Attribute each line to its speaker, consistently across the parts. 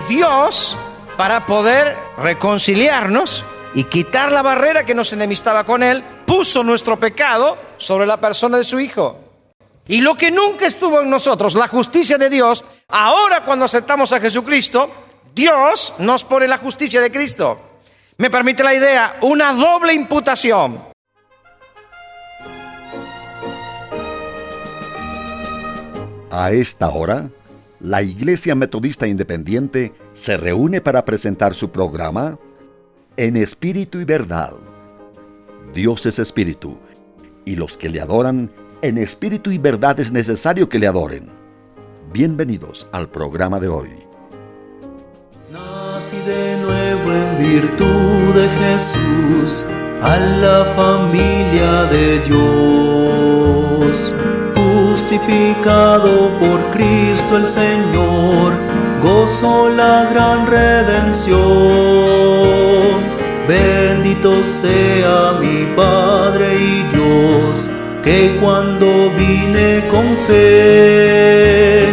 Speaker 1: Dios, para poder reconciliarnos y quitar la barrera que nos enemistaba con Él, puso nuestro pecado sobre la persona de su Hijo. Y lo que nunca estuvo en nosotros, la justicia de Dios, ahora cuando aceptamos a Jesucristo, Dios nos pone la justicia de Cristo. Me permite la idea, una doble imputación.
Speaker 2: A esta hora, la Iglesia Metodista Independiente se reúne para presentar su programa En Espíritu y Verdad. Dios es Espíritu, y los que le adoran en espíritu y verdad es necesario que le adoren. Bienvenidos al programa de hoy.
Speaker 3: Nací de nuevo en virtud de Jesús, a la familia de Dios. Justificado por Cristo el Señor, gozo la gran redención. Bendito sea mi Padre y Dios, que cuando vine con fe,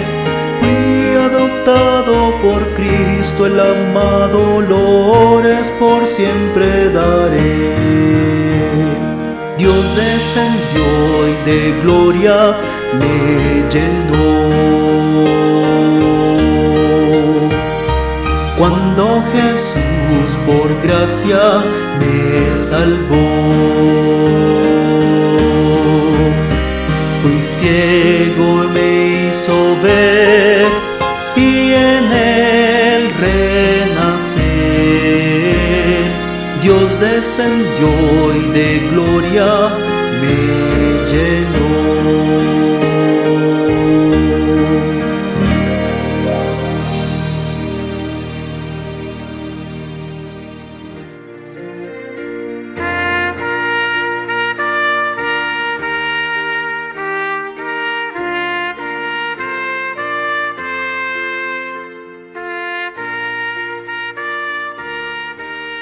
Speaker 3: fui adoptado por Cristo el amado, lores por siempre daré. Dios descendió y de gloria me llenó. Cuando Jesús por gracia me salvó, fui ciego y me hizo ver, y en él renacer. Dios descendió y de gloria me llenó.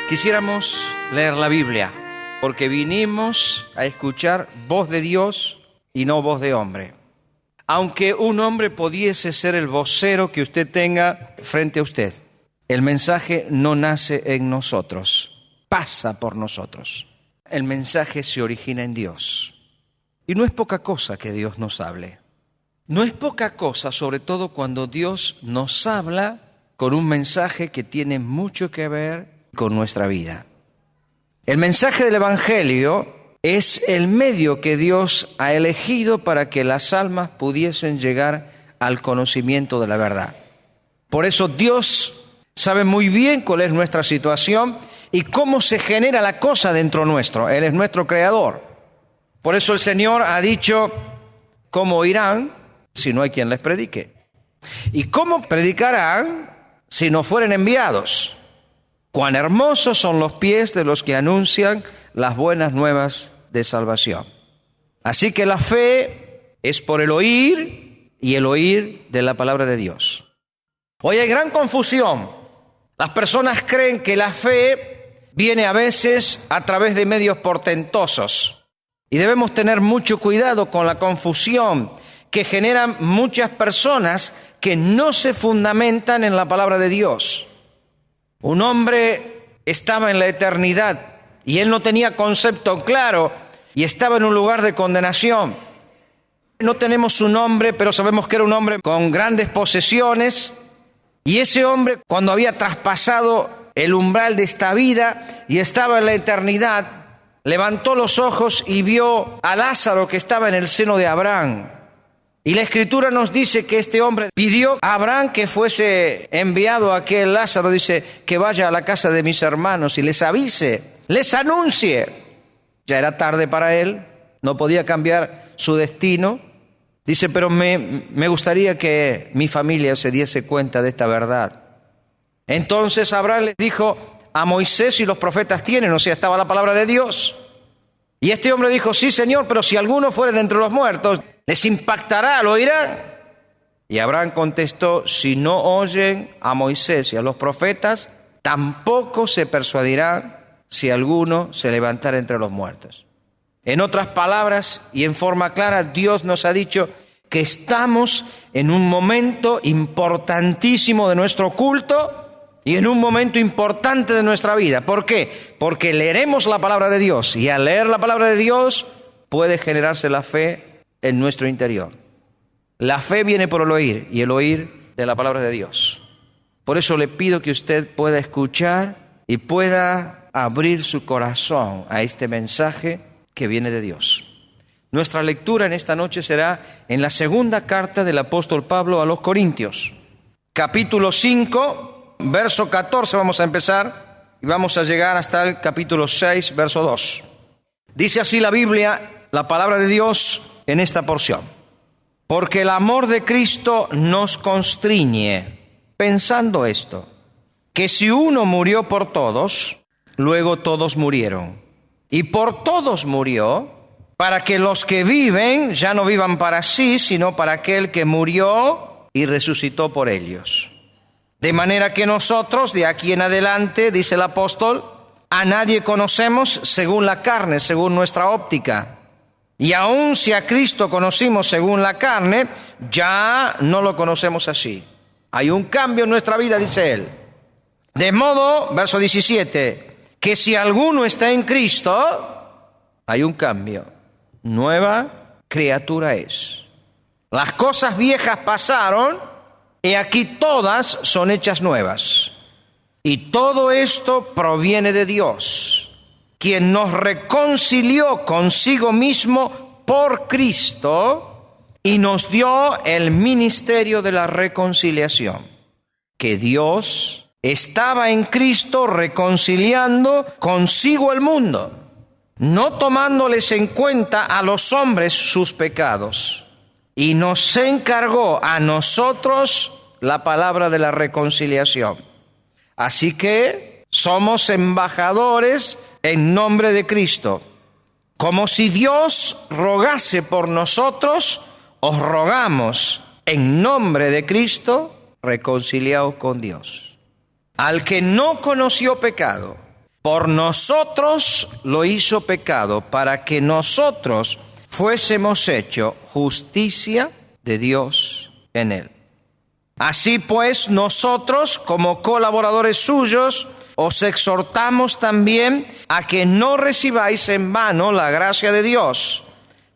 Speaker 1: Quisiéramos leer la Biblia, porque vinimos a escuchar voz de Dios y no voz de hombre. Aunque un hombre pudiese ser el vocero que usted tenga frente a usted, el mensaje no nace en nosotros, pasa por nosotros. El mensaje se origina en Dios. Y no es poca cosa que Dios nos hable. No es poca cosa, sobre todo cuando Dios nos habla con un mensaje que tiene mucho que ver con nuestra vida. El mensaje del Evangelio es el medio que Dios ha elegido para que las almas pudiesen llegar al conocimiento de la verdad. Por eso Dios sabe muy bien cuál es nuestra situación y cómo se genera la cosa dentro nuestro. Él es nuestro creador. Por eso el Señor ha dicho: ¿cómo irán si no hay quien les predique? ¿Y cómo predicarán si no fueren enviados? Cuán hermosos son los pies de los que anuncian las buenas nuevas de salvación. Así que la fe es por el oír, y el oír de la palabra de Dios. Hoy hay gran confusión. Las personas creen que la fe viene a veces a través de medios portentosos. Y debemos tener mucho cuidado con la confusión que generan muchas personas que no se fundamentan en la palabra de Dios. Un hombre estaba en la eternidad y él no tenía concepto claro y estaba en un lugar de condenación. No tenemos su nombre, pero sabemos que era un hombre con grandes posesiones, y ese hombre, cuando había traspasado el umbral de esta vida y estaba en la eternidad, levantó los ojos y vio a Lázaro que estaba en el seno de Abraham. Y la Escritura nos dice que este hombre pidió a Abraham que fuese enviado a aquel Lázaro, dice, que vaya a la casa de mis hermanos y les avise, les anuncie. Ya era tarde para él, no podía cambiar su destino. Dice, pero me gustaría que mi familia se diese cuenta de esta verdad. Entonces Abraham les dijo, a Moisés y los profetas tienen, o sea, estaba la palabra de Dios. Y este hombre dijo, sí, Señor, pero si alguno fuere de entre los muertos, ¿les impactará? ¿Lo oirán? Y Abraham contestó, si no oyen a Moisés y a los profetas, tampoco se persuadirán si alguno se levantara entre los muertos. En otras palabras y en forma clara, Dios nos ha dicho que estamos en un momento importantísimo de nuestro culto y en un momento importante de nuestra vida. ¿Por qué? Porque leeremos la palabra de Dios, y al leer la palabra de Dios puede generarse la fe en nuestro interior. La fe viene por el oír, y el oír de la palabra de Dios. Por eso le pido que usted pueda escuchar y pueda abrir su corazón a este mensaje que viene de Dios. Nuestra lectura en esta noche será en la segunda carta del apóstol Pablo a los Corintios. Capítulo 5, verso 14 vamos a empezar y vamos a llegar hasta el capítulo 6, verso 2. Dice así la Biblia, la palabra de Dios en esta porción. Porque el amor de Cristo nos constriñe, pensando esto, que si uno murió por todos, luego todos murieron. Y por todos murió, para que los que viven ya no vivan para sí, sino para aquel que murió y resucitó por ellos. De manera que nosotros, de aquí en adelante, dice el apóstol, a nadie conocemos según la carne, según nuestra óptica. Y aun si a Cristo conocimos según la carne, ya no lo conocemos así. Hay un cambio en nuestra vida, dice él. De modo, verso 17, que si alguno está en Cristo, hay un cambio. Nueva criatura es. Las cosas viejas pasaron, y aquí todas son hechas nuevas. Y todo esto proviene de Dios, quien nos reconcilió consigo mismo por Cristo y nos dio el ministerio de la reconciliación. Que Dios estaba en Cristo reconciliando consigo el mundo, no tomándoles en cuenta a los hombres sus pecados, y nos encargó a nosotros la palabra de la reconciliación. Así que somos embajadores en nombre de Cristo. Como si Dios rogase por nosotros, os rogamos en nombre de Cristo, reconciliaos con Dios. Al que no conoció pecado, por nosotros lo hizo pecado, para que nosotros fuésemos hecho justicia de Dios en él. Así pues, nosotros, como colaboradores suyos, os exhortamos también a que no recibáis en vano la gracia de Dios,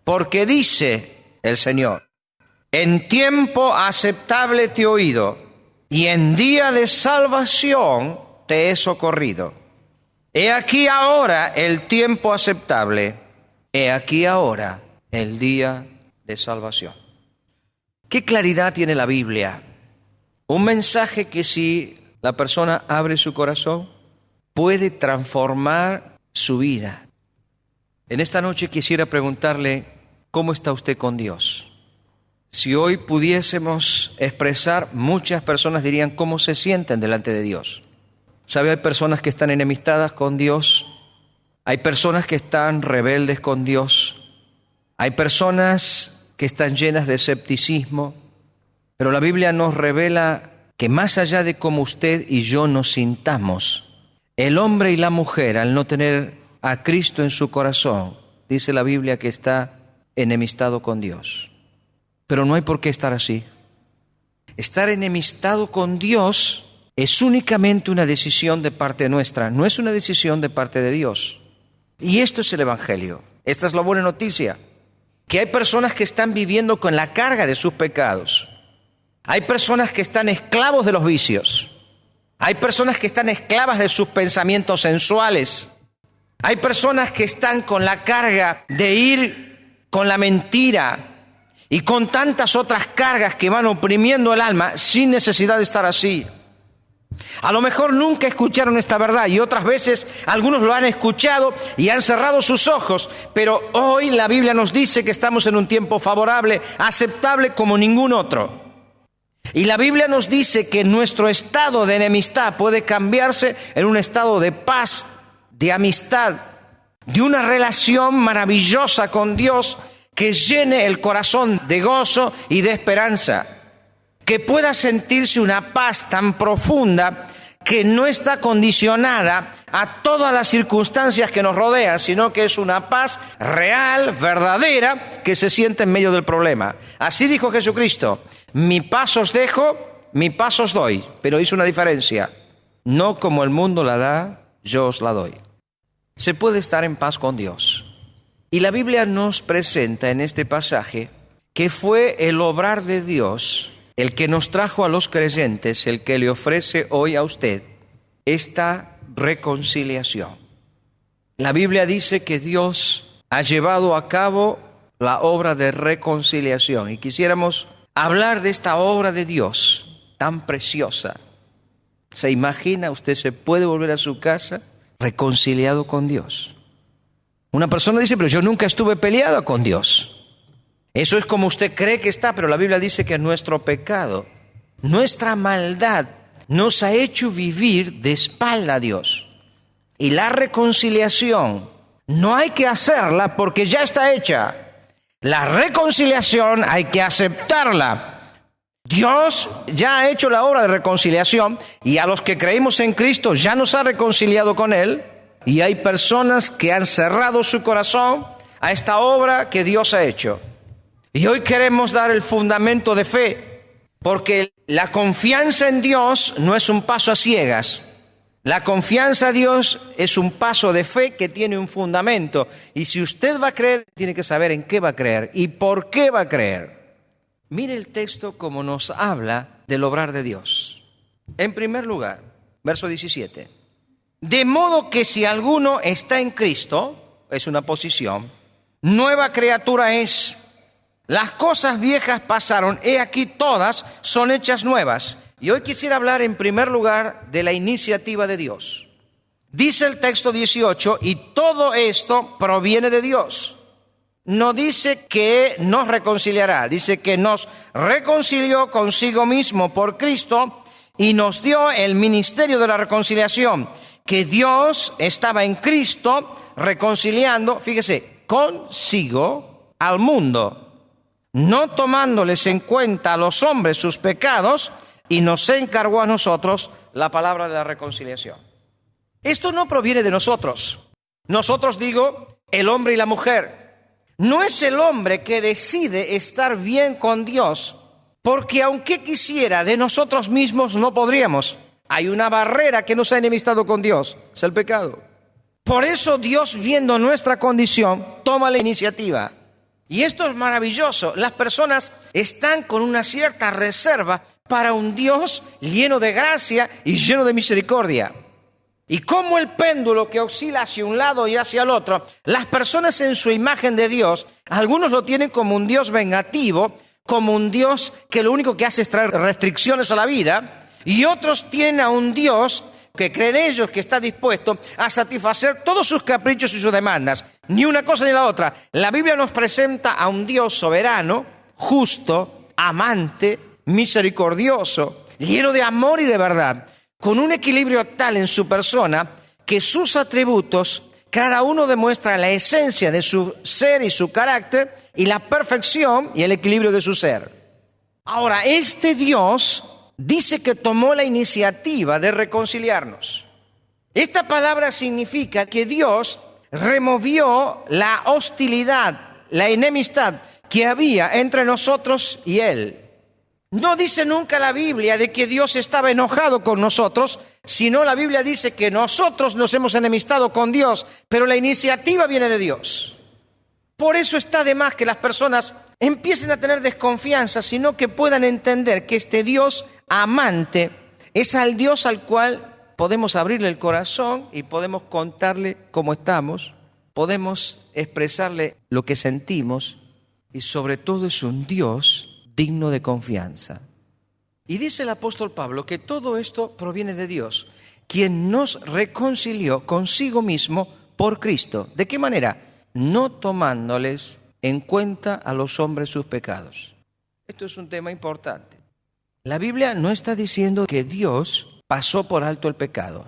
Speaker 1: porque dice el Señor, en tiempo aceptable te he oído, y en día de salvación te he socorrido. He aquí ahora el tiempo aceptable, he aquí ahora el día de salvación. ¿Qué claridad tiene la Biblia? Un mensaje que si la persona abre su corazón puede transformar su vida. En esta noche quisiera preguntarle, ¿cómo está usted con Dios? Si hoy pudiésemos expresar, muchas personas dirían cómo se sienten delante de Dios. ¿Sabe? Hay personas que están enemistadas con Dios. Hay personas que están rebeldes con Dios. Hay personas que están llenas de escepticismo. Pero la Biblia nos revela que más allá de cómo usted y yo nos sintamos, el hombre y la mujer, al no tener a Cristo en su corazón, dice la Biblia que está enemistado con Dios. Pero no hay por qué estar así. Estar enemistado con Dios es únicamente una decisión de parte nuestra, no es una decisión de parte de Dios. Y esto es el Evangelio. Esta es la buena noticia, que hay personas que están viviendo con la carga de sus pecados. Hay personas que están esclavos de los vicios. Hay personas que están esclavas de sus pensamientos sensuales. Hay personas que están con la carga de ir con la mentira y con tantas otras cargas que van oprimiendo el alma sin necesidad de estar así. A lo mejor nunca escucharon esta verdad y otras veces algunos lo han escuchado y han cerrado sus ojos, pero hoy la Biblia nos dice que estamos en un tiempo favorable, aceptable como ningún otro. Y la Biblia nos dice que nuestro estado de enemistad puede cambiarse en un estado de paz, de amistad, de una relación maravillosa con Dios que llene el corazón de gozo y de esperanza, que pueda sentirse una paz tan profunda que no está condicionada a todas las circunstancias que nos rodean, sino que es una paz real, verdadera, que se siente en medio del problema. Así dijo Jesucristo: mi paz os dejo, mi paz os doy, pero hizo una diferencia. no como el mundo la da, yo os la doy. Se puede estar en paz con Dios. Y la Biblia nos presenta en este pasaje que fue el obrar de Dios el que nos trajo a los creyentes, el que le ofrece hoy a usted esta reconciliación. La Biblia dice que Dios ha llevado a cabo la obra de reconciliación y quisiéramos hablar de esta obra de Dios tan preciosa. ¿Se imagina? Usted se puede volver a su casa reconciliado con Dios. Una persona dice, pero yo nunca estuve peleado con Dios. Eso es como usted cree que está, pero la Biblia dice que nuestro pecado, nuestra maldad, nos ha hecho vivir de espalda a Dios. Y la reconciliación no hay que hacerla porque ya está hecha. La reconciliación hay que aceptarla. Dios ya ha hecho la obra de reconciliación y a los que creímos en Cristo ya nos ha reconciliado con Él. Y hay personas que han cerrado su corazón a esta obra que Dios ha hecho. Y hoy queremos dar el fundamento de fe, porque la confianza en Dios no es un paso a ciegas. La confianza en Dios es un paso de fe que tiene un fundamento. Y si usted va a creer, tiene que saber en qué va a creer y por qué va a creer. Mire el texto como nos habla del obrar de Dios. En primer lugar, verso 17. De modo que si alguno está en Cristo, es una posición, nueva criatura es. Las cosas viejas pasaron, he aquí todas son hechas nuevas. Y hoy quisiera hablar en primer lugar de la iniciativa de Dios. Dice el texto 18, y todo esto proviene de Dios. No dice que nos reconciliará, dice que nos reconcilió consigo mismo por Cristo y nos dio el ministerio de la reconciliación, que Dios estaba en Cristo reconciliando, fíjese, consigo al mundo, no tomándoles en cuenta a los hombres sus pecados, y nos encargó a nosotros la palabra de la reconciliación. Esto no proviene de nosotros. Nosotros, digo, el hombre y la mujer. No es el hombre que decide estar bien con Dios, porque aunque quisiera, de nosotros mismos no podríamos. Hay una barrera que nos ha enemistado con Dios, es el pecado. Por eso Dios, viendo nuestra condición, toma la iniciativa. Y esto es maravilloso. Las personas están con una cierta reserva para un Dios lleno de gracia y lleno de misericordia. Y como el péndulo que oscila hacia un lado y hacia el otro, las personas en su imagen de Dios, algunos lo tienen como un Dios vengativo, como un Dios que lo único que hace es traer restricciones a la vida, y otros tienen a un Dios que creen ellos que está dispuesto a satisfacer todos sus caprichos y sus demandas. Ni una cosa ni la otra. La Biblia nos presenta a un Dios soberano, justo, amante, misericordioso, lleno de amor y de verdad, con un equilibrio tal en su persona que sus atributos, cada uno demuestra la esencia de su ser y su carácter y la perfección y el equilibrio de su ser. Ahora, este Dios dice que tomó la iniciativa de reconciliarnos. Esta palabra significa que Dios removió la hostilidad, la enemistad que había entre nosotros y Él. No dice nunca la Biblia de que Dios estaba enojado con nosotros, sino la Biblia dice que nosotros nos hemos enemistado con Dios, pero la iniciativa viene de Dios. Por eso está de más que las personas empiecen a tener desconfianza, sino que puedan entender que este Dios amante es al Dios al cual podemos abrirle el corazón y podemos contarle cómo estamos, podemos expresarle lo que sentimos y sobre todo es un Dios digno de confianza. Y dice el apóstol Pablo que todo esto proviene de Dios, quien nos reconcilió consigo mismo por Cristo. ¿De qué manera? No tomándoles en cuenta a los hombres sus pecados. Esto es un tema importante. La Biblia no está diciendo que Dios pasó por alto el pecado.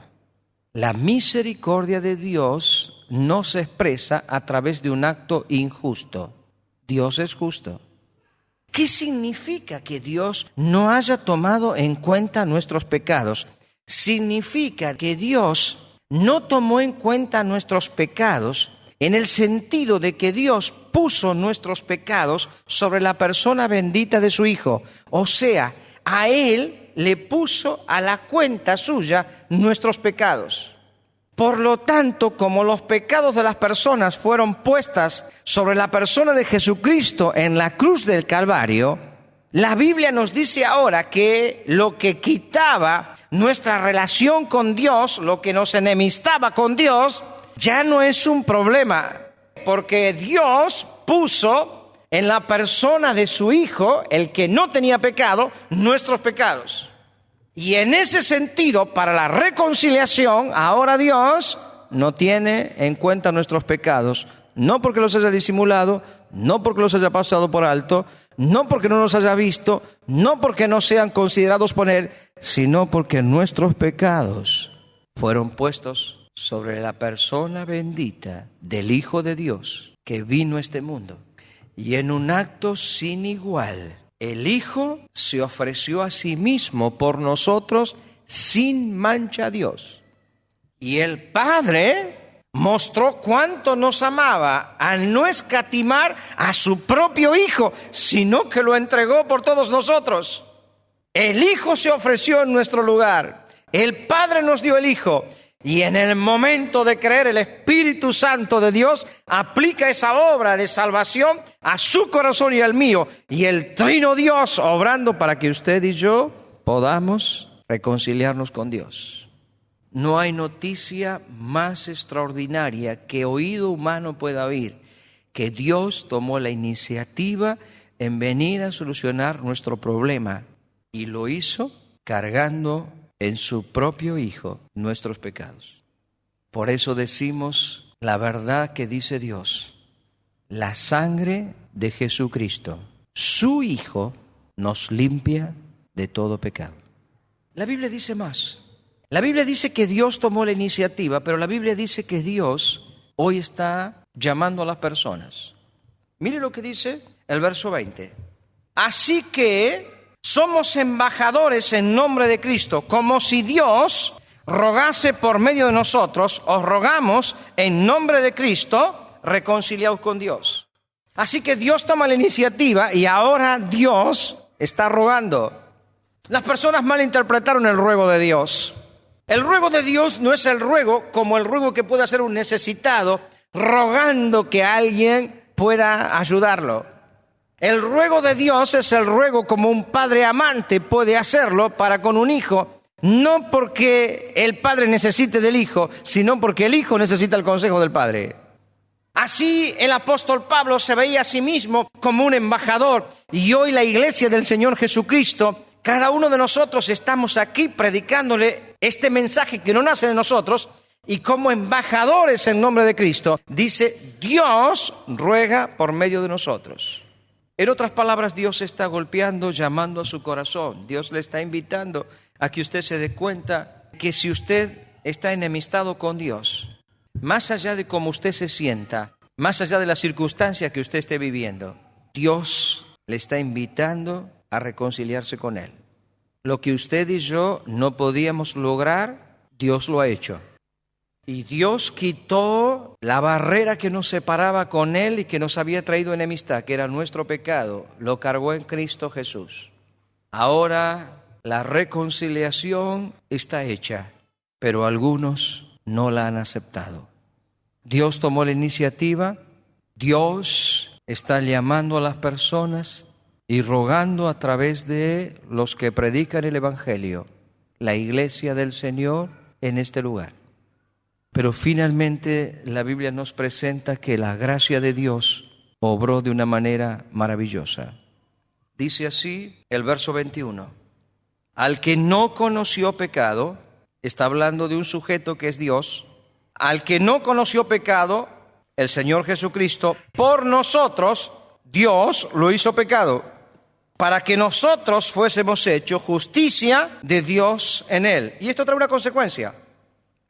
Speaker 1: La misericordia de Dios no se expresa a través de un acto injusto. Dios es justo. ¿Qué significa que Dios no haya tomado en cuenta nuestros pecados? Significa que Dios no tomó en cuenta nuestros pecados en el sentido de que Dios puso nuestros pecados sobre la persona bendita de su Hijo. O sea, a Él Él le puso a la cuenta suya nuestros pecados. Por lo tanto, como los pecados de las personas fueron puestas sobre la persona de Jesucristo en la cruz del Calvario, la Biblia nos dice ahora que lo que quitaba nuestra relación con Dios, lo que nos enemistaba con Dios, ya no es un problema, porque Dios puso en la persona de su Hijo, el que no tenía pecado, nuestros pecados. Y en ese sentido, para la reconciliación, ahora Dios no tiene en cuenta nuestros pecados, no porque los haya disimulado, no porque los haya pasado por alto, no porque no los haya visto, no porque no sean considerados por Él, sino porque nuestros pecados fueron puestos sobre la persona bendita del Hijo de Dios que vino a este mundo. Y en un acto sin igual, el Hijo se ofreció a sí mismo por nosotros sin mancha a Dios. Y el Padre mostró cuánto nos amaba al no escatimar a su propio Hijo, sino que lo entregó por todos nosotros. El Hijo se ofreció en nuestro lugar. El Padre nos dio el Hijo. Y en el momento de creer, el Espíritu Santo de Dios aplica esa obra de salvación a su corazón y al mío. Y el Trino Dios obrando para que usted y yo podamos reconciliarnos con Dios. No hay noticia más extraordinaria que oído humano pueda oír, que Dios tomó la iniciativa en venir a solucionar nuestro problema. Y lo hizo cargando en su propio Hijo nuestros pecados. Por eso decimos la verdad que dice Dios. La sangre de Jesucristo, su Hijo, nos limpia de todo pecado. La Biblia dice más. La Biblia dice que Dios tomó la iniciativa, pero la Biblia dice que Dios hoy está llamando a las personas. Mire lo que dice el verso 20. Así que somos embajadores en nombre de Cristo, como si Dios rogase por medio de nosotros. Os rogamos en nombre de Cristo, reconciliaos con Dios. Así que Dios toma la iniciativa y ahora Dios está rogando. Las personas malinterpretaron el ruego de Dios. El ruego de Dios no es el ruego como el ruego que puede hacer un necesitado rogando que alguien pueda ayudarlo. El ruego de Dios es el ruego como un padre amante puede hacerlo para con un hijo, no porque el padre necesite del hijo, sino porque el hijo necesita el consejo del padre. Así el apóstol Pablo se veía a sí mismo como un embajador, y hoy la iglesia del Señor Jesucristo, cada uno de nosotros estamos aquí predicándole este mensaje que no nace de nosotros, y como embajadores en nombre de Cristo, dice, Dios ruega por medio de nosotros. En otras palabras, Dios está golpeando, llamando a su corazón. Dios le está invitando a que usted se dé cuenta que si usted está enemistado con Dios, más allá de cómo usted se sienta, más allá de las circunstancias que usted esté viviendo, Dios le está invitando a reconciliarse con Él. Lo que usted y yo no podíamos lograr, Dios lo ha hecho. Y Dios quitó la barrera que nos separaba con Él y que nos había traído enemistad, que era nuestro pecado. Lo cargó en Cristo Jesús. Ahora la reconciliación está hecha, pero algunos no la han aceptado. Dios tomó la iniciativa. Dios está llamando a las personas y rogando a través de los que predican el Evangelio, la iglesia del Señor en este lugar. Pero finalmente la Biblia nos presenta que la gracia de Dios obró de una manera maravillosa. Dice así el verso 21. Al que no conoció pecado, está hablando de un sujeto que es Dios, al que no conoció pecado, el Señor Jesucristo, por nosotros, Dios lo hizo pecado, para que nosotros fuésemos hechos justicia de Dios en Él. Y esto trae una consecuencia.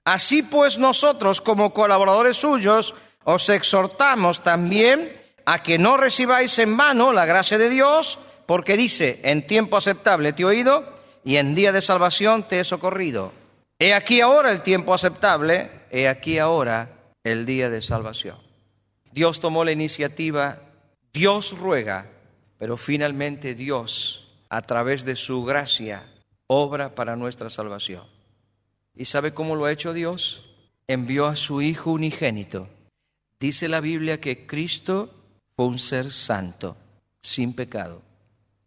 Speaker 1: Así pues nosotros, como colaboradores suyos, os exhortamos también a que no recibáis en vano la gracia de Dios, porque dice, en tiempo aceptable te he oído y en día de salvación te he socorrido. He aquí ahora el tiempo aceptable, he aquí ahora el día de salvación. Dios tomó la iniciativa, Dios ruega, pero finalmente Dios, a través de su gracia, obra para nuestra salvación. ¿Y sabe cómo lo ha hecho Dios? Envió a su Hijo unigénito. Dice la Biblia que Cristo fue un ser santo, sin pecado.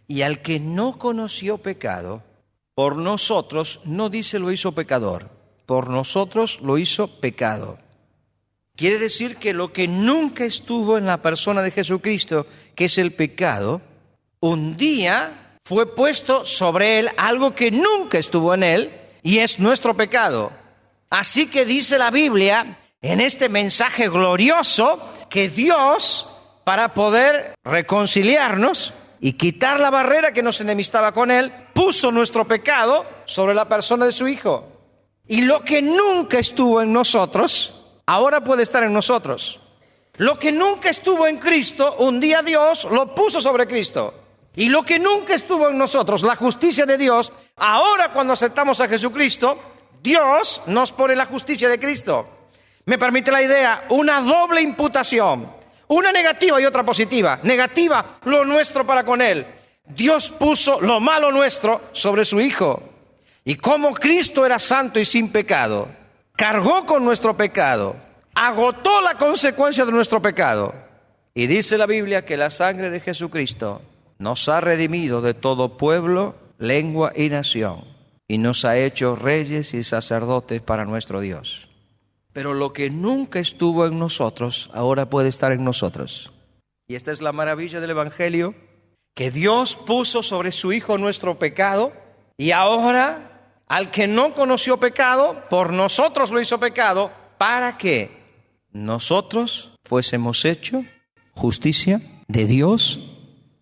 Speaker 1: Y al que no conoció pecado, por nosotros, no dice lo hizo pecador, por nosotros lo hizo pecado. Quiere decir que lo que nunca estuvo en la persona de Jesucristo, que es el pecado, un día fue puesto sobre él algo que nunca estuvo en él, y es nuestro pecado. Así que dice la Biblia, en este mensaje glorioso, que Dios, para poder reconciliarnos y quitar la barrera que nos enemistaba con él, puso nuestro pecado sobre la persona de su Hijo. Y lo que nunca estuvo en nosotros, ahora puede estar en nosotros. Lo que nunca estuvo en Cristo, un día Dios lo puso sobre Cristo. Y lo que nunca estuvo en nosotros, la justicia de Dios, ahora cuando aceptamos a Jesucristo, Dios nos pone la justicia de Cristo. Me permite la idea, una doble imputación, una negativa y otra positiva. Negativa, lo nuestro para con Él. Dios puso lo malo nuestro sobre su Hijo. Y como Cristo era santo y sin pecado, cargó con nuestro pecado, agotó la consecuencia de nuestro pecado. Y dice la Biblia que la sangre de Jesucristo nos ha redimido de todo pueblo, lengua y nación, y nos ha hecho reyes y sacerdotes para nuestro Dios. Pero lo que nunca estuvo en nosotros, ahora puede estar en nosotros. Y esta es la maravilla del Evangelio, que Dios puso sobre su Hijo nuestro pecado, y ahora, al que no conoció pecado, por nosotros lo hizo pecado, para que nosotros fuésemos hechos justicia de Dios,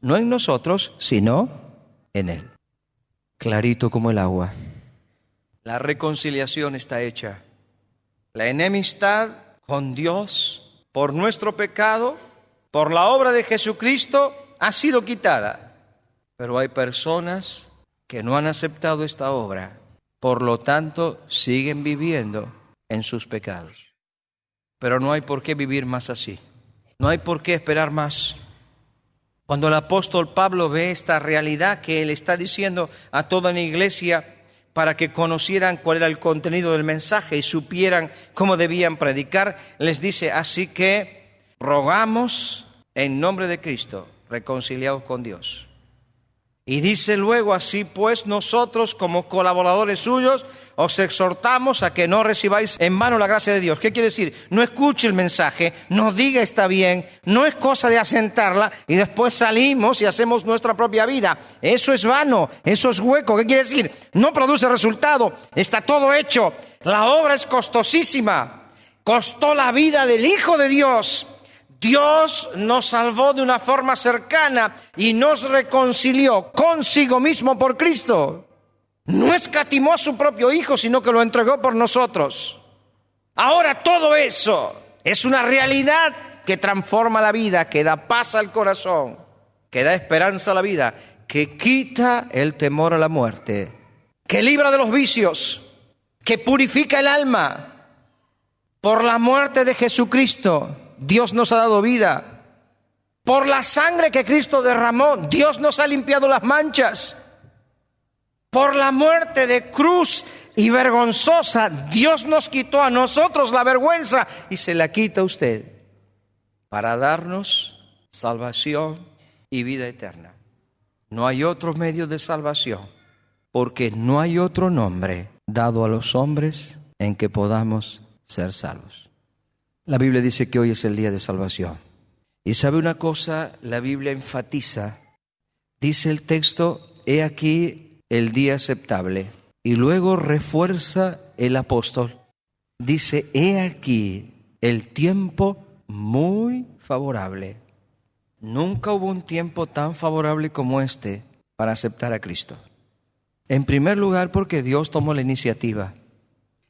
Speaker 1: no en nosotros, sino en Él. Clarito como el agua. La reconciliación está hecha. La enemistad con Dios por nuestro pecado, por la obra de Jesucristo, ha sido quitada. Pero hay personas que no han aceptado esta obra, por lo tanto siguen viviendo en sus pecados. Pero no hay por qué vivir más así. No hay por qué esperar más. Cuando el apóstol Pablo ve esta realidad que él está diciendo a toda la iglesia para que conocieran cuál era el contenido del mensaje y supieran cómo debían predicar, les dice, así que rogamos en nombre de Cristo, reconciliados con Dios. Y dice luego, así pues nosotros como colaboradores suyos os exhortamos a que no recibáis en vano la gracia de Dios. ¿Qué quiere decir? No escuche el mensaje, no diga está bien, no es cosa de asentarla y después salimos y hacemos nuestra propia vida. Eso es vano, eso es hueco. ¿Qué quiere decir? No produce resultado, está todo hecho. La obra es costosísima, costó la vida del Hijo de Dios. Dios nos salvó de una forma cercana y nos reconcilió consigo mismo por Cristo. No escatimó a su propio Hijo, sino que lo entregó por nosotros. Ahora todo eso es una realidad que transforma la vida, que da paz al corazón, que da esperanza a la vida, que quita el temor a la muerte, que libra de los vicios, que purifica el alma. Por la muerte de Jesucristo, Dios nos ha dado vida. Por la sangre que Cristo derramó, Dios nos ha limpiado las manchas. Por la muerte de cruz y vergonzosa, Dios nos quitó a nosotros la vergüenza y se la quita a usted para darnos salvación y vida eterna. No hay otro medio de salvación, porque no hay otro nombre dado a los hombres en que podamos ser salvos. La Biblia dice que hoy es el día de salvación. Y sabe una cosa, la Biblia enfatiza, dice el texto, he aquí el día aceptable. Y luego refuerza el apóstol, dice, he aquí el tiempo muy favorable. Nunca hubo un tiempo tan favorable como este para aceptar a Cristo. En primer lugar, porque Dios tomó la iniciativa.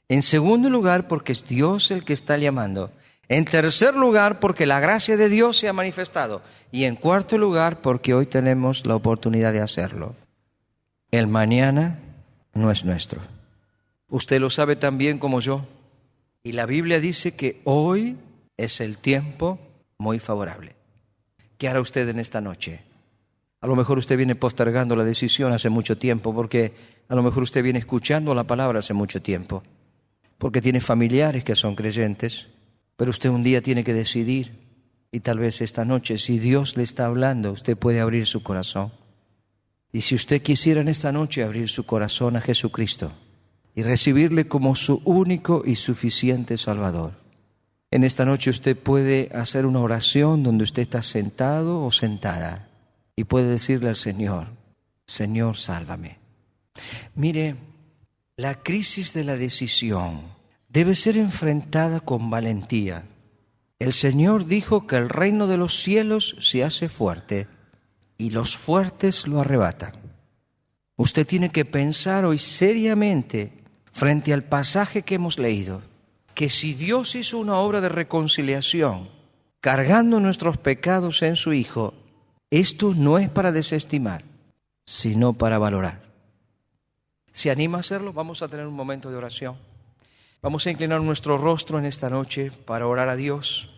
Speaker 1: En segundo lugar, porque es Dios el que está llamando. En tercer lugar, porque la gracia de Dios se ha manifestado. Y en cuarto lugar, porque hoy tenemos la oportunidad de hacerlo. El mañana no es nuestro. Usted lo sabe tan bien como yo. Y la Biblia dice que hoy es el tiempo muy favorable. ¿Qué hará usted en esta noche? A lo mejor usted viene postergando la decisión hace mucho tiempo, porque a lo mejor usted viene escuchando la palabra hace mucho tiempo, porque tiene familiares que son creyentes, pero usted un día tiene que decidir, y tal vez esta noche, si Dios le está hablando, usted puede abrir su corazón. Y si usted quisiera en esta noche abrir su corazón a Jesucristo y recibirle como su único y suficiente Salvador, en esta noche usted puede hacer una oración donde usted está sentado o sentada y puede decirle al Señor: Señor, sálvame. Mire, la crisis de la decisión debe ser enfrentada con valentía. El Señor dijo que el reino de los cielos se hace fuerte y los fuertes lo arrebatan. Usted tiene que pensar hoy seriamente, frente al pasaje que hemos leído, que si Dios hizo una obra de reconciliación, cargando nuestros pecados en su Hijo, esto no es para desestimar, sino para valorar. ¿Se anima a hacerlo? Vamos a tener un momento de oración. Vamos a inclinar nuestro rostro en esta noche para orar a Dios.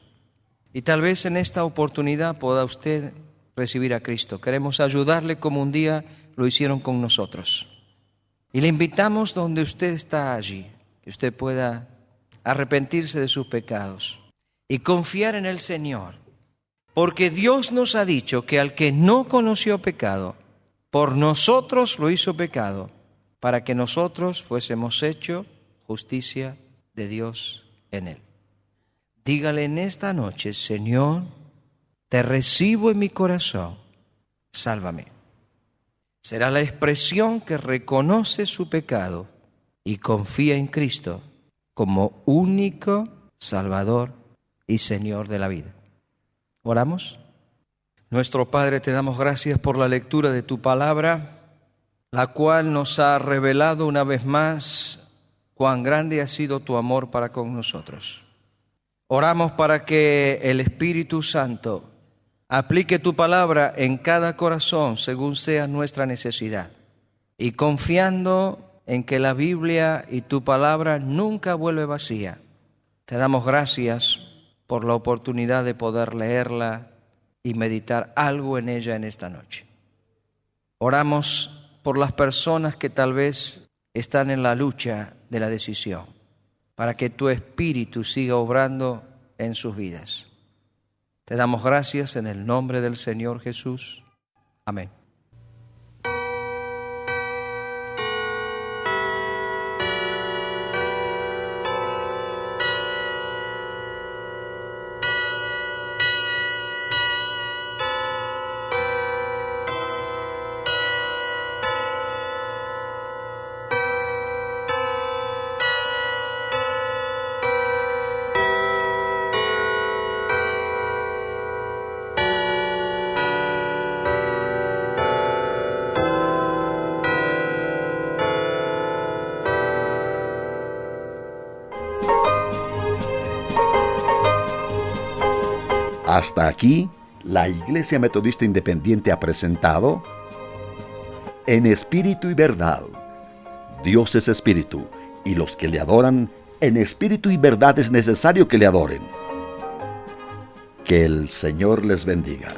Speaker 1: Y tal vez en esta oportunidad pueda usted recibir a Cristo. Queremos ayudarle como un día lo hicieron con nosotros. Y le invitamos donde usted está allí, que usted pueda arrepentirse de sus pecados y confiar en el Señor. Porque Dios nos ha dicho que al que no conoció pecado, por nosotros lo hizo pecado, para que nosotros fuésemos hecho justicia de Dios en él. Dígale en esta noche: Señor, te recibo en mi corazón, sálvame. Será la expresión que reconoce su pecado y confía en Cristo como único Salvador y Señor de la vida. ¿Oramos? Nuestro Padre, te damos gracias por la lectura de tu palabra, la cual nos ha revelado una vez más cuán grande ha sido tu amor para con nosotros. Oramos para que el Espíritu Santo aplique tu palabra en cada corazón según sea nuestra necesidad. Y confiando en que la Biblia y tu palabra nunca vuelve vacía, te damos gracias por la oportunidad de poder leerla y meditar algo en ella en esta noche. Oramos por las personas que tal vez están en la lucha de la decisión, para que tu Espíritu siga obrando en sus vidas. Te damos gracias en el nombre del Señor Jesús. Amén.
Speaker 2: Hasta aquí, la Iglesia Metodista Independiente ha presentado En Espíritu y Verdad. Dios es Espíritu, y los que le adoran, en espíritu y verdad es necesario que le adoren. Que el Señor les bendiga.